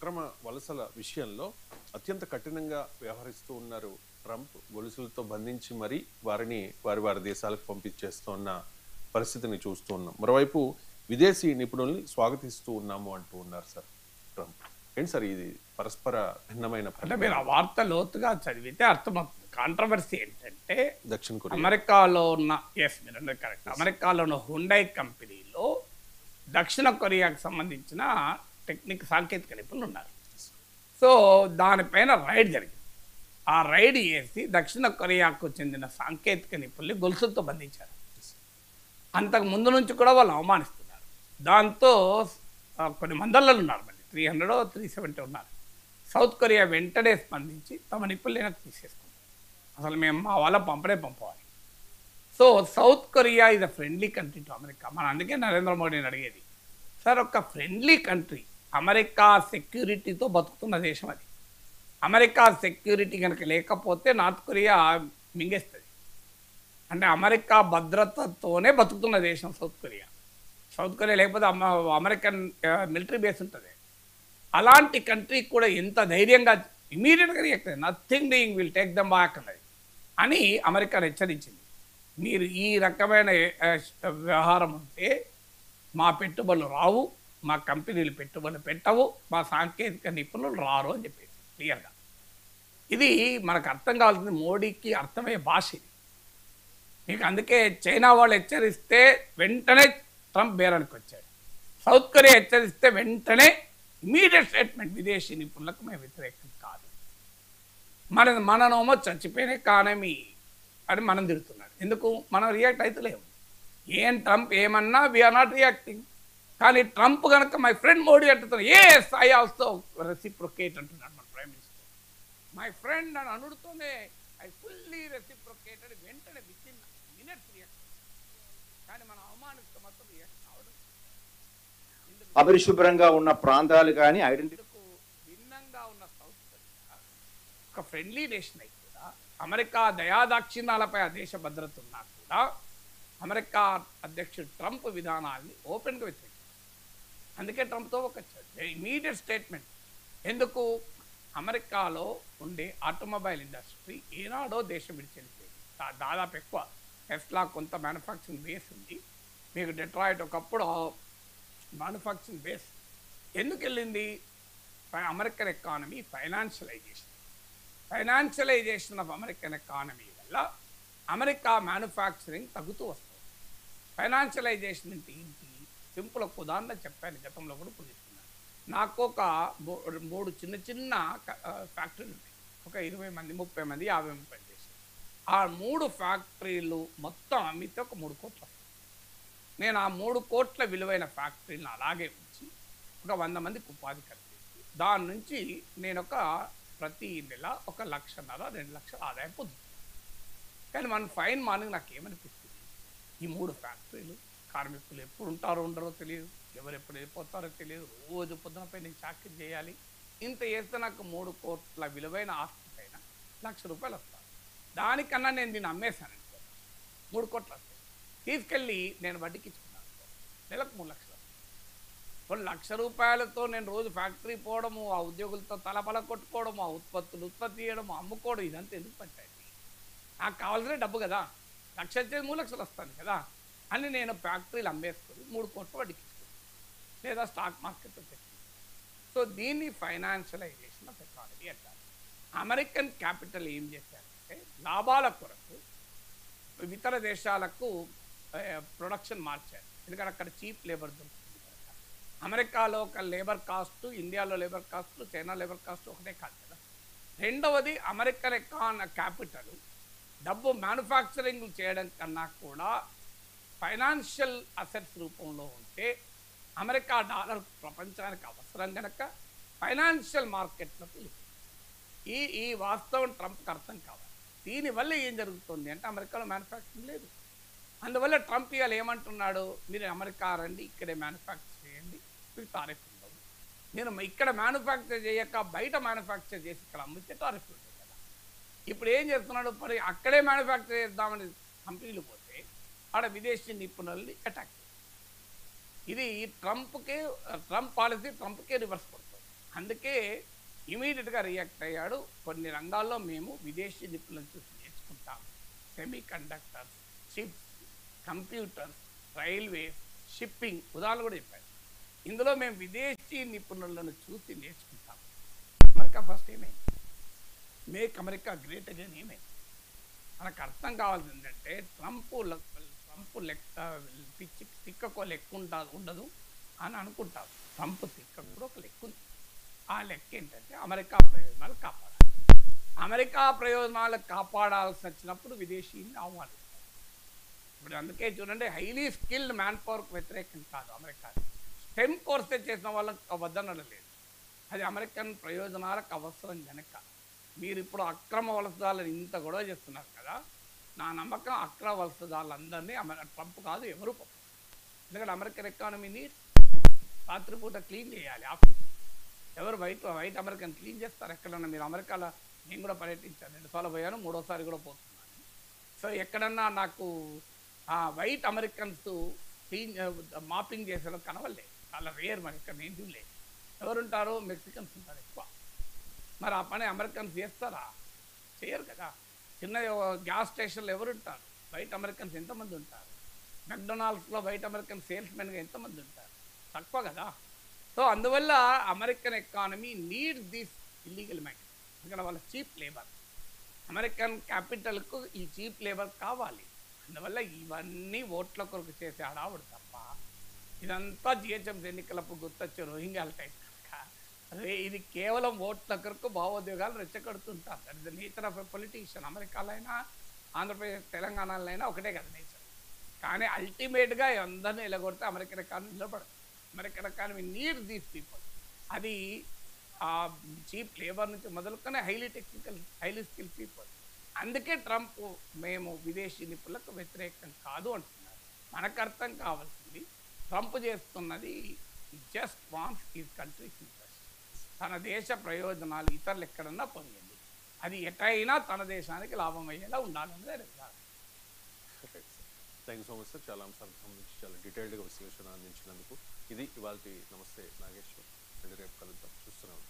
అక్రమ వలసల విషయంలో అత్యంత కఠినంగా వ్యవహరిస్తూ ఉన్నారు ట్రంప్. గొలుసులతో బంధించి మరీ వారిని వారి దేశాలకు పంపించేస్తున్న పరిస్థితిని చూస్తూ ఉన్నాం. మరోవైపు విదేశీ నిపుణుల్ని స్వాగతిస్తూ ఉన్నాము అంటూ ఉన్నారు సార్ ట్రంప్. ఏంటి సార్ ఇది పరస్పర భిన్నమైన? అంటే మీరు ఆ వార్త లోతుగా చదివితే అర్థమవుతుంది. కాంట్రవర్సీ ఏంటంటే దక్షిణ కొరియా అమెరికాలో ఉన్న మీరు కరెక్ట్, అమెరికాలో ఉన్న హుండై కంపెనీలో దక్షిణ కొరియాకు సంబంధించిన సాంకేతిక నిపుణులు ఉన్నారు. సో దానిపైన రైడ్ జరిగింది. ఆ రైడ్ చేసి దక్షిణ కొరియాకు చెందిన సాంకేతిక నిపుణుల్ని గొలుసులతో బంధించారు. అంతకు ముందు నుంచి కూడా వాళ్ళు అవమానిస్తున్నారు. దాంతో కొన్ని మందలలో ఉన్నారు, మళ్ళీ 300 370 ఉన్నారు. సౌత్ కొరియా వెంటనే స్పందించి తమ నిపుణులు వెనక్కి తీసేసుకుంటారు. అసలు మేము మా వాళ్ళ పంపవాలి. సో సౌత్ కొరియా ఇది ఫ్రెండ్లీ కంట్రీ టు అమెరికా. మన అందుకే నరేంద్ర మోడీని అడిగేది, సార్ ఒక ఫ్రెండ్లీ కంట్రీ, అమెరికా సెక్యూరిటీతో బతుకుతున్న దేశం అది. అమెరికా సెక్యూరిటీ కనుక లేకపోతే నార్త్ కొరియా మింగేస్తుంది. అంటే అమెరికా భద్రతతోనే బతుకుతున్న దేశం సౌత్ కొరియా. సౌత్ కొరియా లేకపోతే అమెరికన్ మిలిటరీ బేస్ ఉంటుంది. అలాంటి కంట్రీ కూడా ఎంత ధైర్యంగా ఇమీడియట్గా రియాక్ట్ అయ్యింది. Nothing doing will take them back అన్నది అని అమెరికా హెచ్చరించింది. మీరు ఈ రకమైన వ్యవహారం ఉంటే మా పెట్టుబడులు రావు, మా కంపెనీలు పెట్టుబడులు పెట్టవు, మా సాంకేతిక నిపుణులు రారు అని చెప్పేసి క్లియర్గా. ఇది మనకు అర్థం కావాల్సింది, మోడీకి అర్థమయ్యే భాష ఇది. మీకు అందుకే చైనా వాళ్ళు హెచ్చరిస్తే వెంటనే ట్రంప్ బేరానికి వచ్చాడు. సౌత్ కొరియా హెచ్చరిస్తే వెంటనే ఇమీడియట్ స్టేట్మెంట్, విదేశీ నిపుణులకు మేము వ్యతిరేకం కాదు, మనమేమో చచ్చిపోయిన ఎకానమీ అని మనం తిడుతున్నాడు. ఎందుకు మనం రియాక్ట్ అవుతలేము? ఏం ట్రంప్ ఏమన్నా వీఆర్ నాట్ రియాక్టింగ్. కానీ ట్రంప్ కనుక మై ఫ్రెండ్ మోడీ అంటున్నారు, ఎస్ ఐ ఆల్సో రెసిప్రొకేట్ అంటున్నాడు మన ప్రైమ్ మినిస్టర్. మై ఫ్రెండ్ అని అనుడుతోనే ఐ ఫుల్లీ రెసిప్రొకేటెడ్, వెంటనే విత్ ఇన్ మినిట్స్ రియాక్ట్. కానీ మనం అవమానిస్తే మాత్రం రియాక్ట్ కావడం. అపరిశుభ్రంగా ఉన్న ప్రాంతాలు కానీ ఐడెంటిటీకు భిన్నంగా ఉన్న సౌత్ కొరియా ఒక ఫ్రెండ్లీ నేషన్ అయితే కూడా, అమెరికా దయాదాక్షిణ్యాలపై ఆ దేశ భద్రత ఉన్నా కూడా అమెరికా అధ్యక్షుడు ట్రంప్ విధానాల్ని ఓపెన్గా వ్యతిరేకించారు. అందుకే ట్రంప్తో ఒక ఇమీడియట్ స్టేట్మెంట్. ఎందుకు? అమెరికాలో ఉండే ఆటోమొబైల్ ఇండస్ట్రీ ఏనాడో దేశం విడిచెళ్ళిపోయింది. దాదాపు ఎక్కువ టెస్లా కొంత మ్యానుఫ్యాక్చరింగ్ బేస్ ఉంది. మీకు డెట్రాయిట్ ఒకప్పుడు మ్యానుఫ్యాక్చరింగ్ బేస్. ఎందుకు వెళ్ళింది? American economy financialisation of American economy వల్ల అమెరికా మ్యానుఫ్యాక్చరింగ్ తగ్గుతూ వస్తుంది. ఫైనాన్షియలైజేషన్ అంటే ఏంటి? సింపుల్ ఒక ఉదాహరణ చెప్పాను, గతంలో కూడా పూజిస్తున్నాను. నాకు ఒక 3 చిన్న చిన్న ఫ్యాక్టరీలు ఉన్నాయి. ఒక 20 మంది 30 మంది 50 మంది పనిచేసి, ఆ 3 ఫ్యాక్టరీలు మొత్తం అమ్మితే ఒక 3 కోట్లు వస్తాయి. నేను ఆ 3 కోట్ల విలువైన ఫ్యాక్టరీలను అలాగే ఉంచి ఒక 100 మందికి ఉపాధి కల్పించి దాని నుంచి నేను ప్రతి నెల 1,00,000 2 లక్షల ఆదాయం పొందుతాను. కానీ మన ఫైన్ మార్నింగ్ నాకు ఏమనిపిస్తుంది, ఈ 3 ఫ్యాక్టరీలు కార్మికులు ఎప్పుడు ఉంటారో ఉండరో తెలియదు, ఎవరు ఎప్పుడు వెళ్ళిపోతారో తెలియదు, రోజు పొద్దునపై నేను చాకరీ చేయాలి. ఇంత చేస్తే నాకు 3 కోట్ల విలువైన ఆస్తి పైన ₹1,00,000 వస్తాను. దానికన్నా నేను దీన్ని అమ్మేశాను అనుకో, 3 కోట్లు వస్తాయి. తీసుకెళ్ళి నేను వడ్డీకి ఇచ్చుకున్నాను, నెలకు 3 లక్షలు. ₹1,00,000తో నేను రోజు ఫ్యాక్టరీ పోవడము, ఆ ఉద్యోగులతో తలపల కొట్టుకోవడము, ఆ ఉత్పత్తులు ఉత్పత్తి చేయడము, అమ్ముకోవడం, ఇదంతా ఎందుకు పట్టాయి? నాకు కావాల్సిన డబ్బు కదా, 1,00,000 వచ్చేది 3 లక్షలు వస్తాను కదా అని నేను ఫ్యాక్టరీలు అమ్మేసుకొని 3 కోట్లు వడ్డీకి ఇచ్చుకున్నాను, లేదా స్టాక్ మార్కెట్లో పెట్టి. సో దీన్ని ఫైనాన్షియలైజేషన్ ఆఫ్ ఎకానమీ అంటారు. అమెరికన్ క్యాపిటల్ ఏం చేశారంటే లాభాల కొరకు ఇతర దేశాలకు ప్రొడక్షన్ మార్చారు. ఎందుకంటే అక్కడ చీప్ లేబర్ దొరుకుతుంది. అమెరికాలో ఒక లేబర్ కాస్ట్, ఇండియాలో labour cost, China labour cost ఒకటే కాదు కదా. రెండవది, అమెరికన్ క్యాపిటల్ డబ్బు మ్యానుఫ్యాక్చరింగ్ చేయడం కన్నా కూడా ఫైనాన్షియల్ అసెట్స్ రూపంలో ఉంటే అమెరికా డాలర్ ప్రపంచానికి అవసరం కనుక ఫైనాన్షియల్ మార్కెట్లకు ఈ వాస్తవం ట్రంప్కి అర్థం కావాలి. దీనివల్ల ఏం జరుగుతుంది అంటే అమెరికాలో మ్యానుఫ్యాక్చరింగ్ లేదు. అందువల్ల ట్రంప్ ఇవాళ ఏమంటున్నాడు, మీరు అమెరికా రండి, ఇక్కడే మ్యానుఫ్యాక్చర్ చేయండి, మీకు టారిఫ్ ఉండదు. నేను ఇక్కడ మ్యానుఫ్యాక్చర్ చేయక బయట మ్యానుఫ్యాక్చర్ చేసి ఇక్కడ అమ్మితే టారిఫ్ ఉంటుంది కదా. ఇప్పుడు ఏం చేస్తున్నాడు, మరి అక్కడే మ్యానుఫ్యాక్చర్ చేద్దామని కంపెనీలు పోతే ఆడ విదేశీ నిపుణుల్ని అటాక్ చేస్తారు. ఇది ట్రంప్ పాలసీ ట్రంప్కే రివర్స్ పడుతుంది. అందుకే ఇమీడియట్గా రియాక్ట్ అయ్యాడు. కొన్ని రంగాల్లో మేము విదేశీ నిపుణులను చూసి నేర్చుకుంటాం. Semi conductors, chips, computers, railways, shipping ఉదాహరణ కూడా చెప్పాడు. ఇందులో మేము విదేశీ నిపుణులను చూసి నేర్చుకుంటాం. అమెరికా ఫస్ట్ ఏమైంది? మేక్ అమెరికా గ్రేట్ అగైన్ ఏమైంది? మనకు అర్థం కావాల్సింది ఏంటంటే ట్రంప్ లెక్క పిచ్చి తిక్కకో లెక్క ఉండదు అని అనుకుంటారు. ట్రంప్ తిక్క కూడా ఒక లెక్క ఉంది. ఆ లెక్క ఏంటంటే అమెరికా ప్రయోజనాలు కాపాడాలి. అమెరికా ప్రయోజనాలు కాపాడాల్సి వచ్చినప్పుడు విదేశీని ఆహ్వానిస్తారు. ఇప్పుడు అందుకే చూడండి, హైలీ స్కిల్డ్ మ్యాన్ పవర్కు వ్యతిరేకం కాదు అమెరికా. స్టెమ్ కోర్సే చేసిన వాళ్ళకి వద్దనడం లేదు. అది అమెరికన్ ప్రయోజనాలకు అవసరం కనుక. మీరు ఇప్పుడు అక్రమ వలసదారులను ఇంత గొడవ చేస్తున్నారు కదా, నా నమ్మకం అక్రమ వలసదారులందరినీ ట్రంప్ కాదు ఎవరు పంపు. ఎందుకంటే అమెరికన్ ఎకానమీని రాత్రిపూట క్లీన్ చేయాలి. ఆఫీస్ ఎవరు వైట్ అమెరికన్ క్లీన్ చేస్తారు ఎక్కడన్నా. మీరు అమెరికాలో నేను కూడా పర్యటించాను, 2 సార్లు పోయాను, 3వసారి కూడా పోతున్నాను. సో ఎక్కడన్నా నాకు వైట్ అమెరికన్స్ క్లీన్ మాపింగ్ చేసేలో కనవలే. చాలా రేర్. మరి ఇక్కడ నేను చూడలేదు. ఎవరుంటారు? మెక్సికన్స్ ఉంటారు ఎక్కువ. మరి ఆ పని అమెరికన్స్ చేస్తారా? చేయరు కదా. చిన్న గ్యాస్ స్టేషన్లో ఎవరుంటారు? వైట్ అమెరికన్స్ ఎంతమంది ఉంటారు? మెక్డొనాల్డ్స్లో వైట్ అమెరికన్ సేల్స్మెన్గా ఎంతమంది ఉంటారు? తక్కువ కదా. సో అందువల్ల American economy needs this illegal migrant. ఎందుకంటే వాళ్ళ చీప్ లేబర్, అమెరికన్ క్యాపిటల్కు ఈ చీప్ లేబర్ కావాలి. అందువల్ల ఇవన్నీ ఓట్ల కొరకు చేసే హడావుడు తప్ప ఇదంతా జిహెచ్ఎంసీ ఎన్నికలప్పుడు గుర్తొచ్చే రోహింగ్యాల టైప్ కనుక ఇది కేవలం ఓట్ల కొరకు భావోద్వేగాలు రెచ్చగొడుతుంటారు. That is the nature of a politician. అమెరికాలో అయినా ఆంధ్రప్రదేశ్ తెలంగాణలో అయినా ఒకటే కదా నేచర్. కానీ అల్టిమేట్గా అందరినీ ఎలగొడితే అమెరికన్ ఎకానమీ నిలబడదు. American economy needs these people. అది చీప్ లేబర్ నుంచి మొదలుకొని highly technical highly skill people. అందుకే ట్రంప్ మేము విదేశీ నిపుణులకు వ్యతిరేకం కాదు అంటున్నారు. మనకు అర్థం కావాల్సింది ట్రంప్ చేస్తున్నది just wants his countries interest. తన దేశ ప్రయోజనాలు ఇతరులు ఎక్కడన్నా పొందింది. అది ఎటైనా తన దేశానికి లాభం అయ్యేలా ఉండాలన్నది. Thank you so much sir. చాలా అంశాలకు సంబంధించి చాలా డీటెయిల్డ్గా విశ్లేషణ అందించినందుకు. ఇది ఇవాళ నమస్తే నాగేశ్వర్. రేపు కలుద్దాం. చూస్తున్నాం.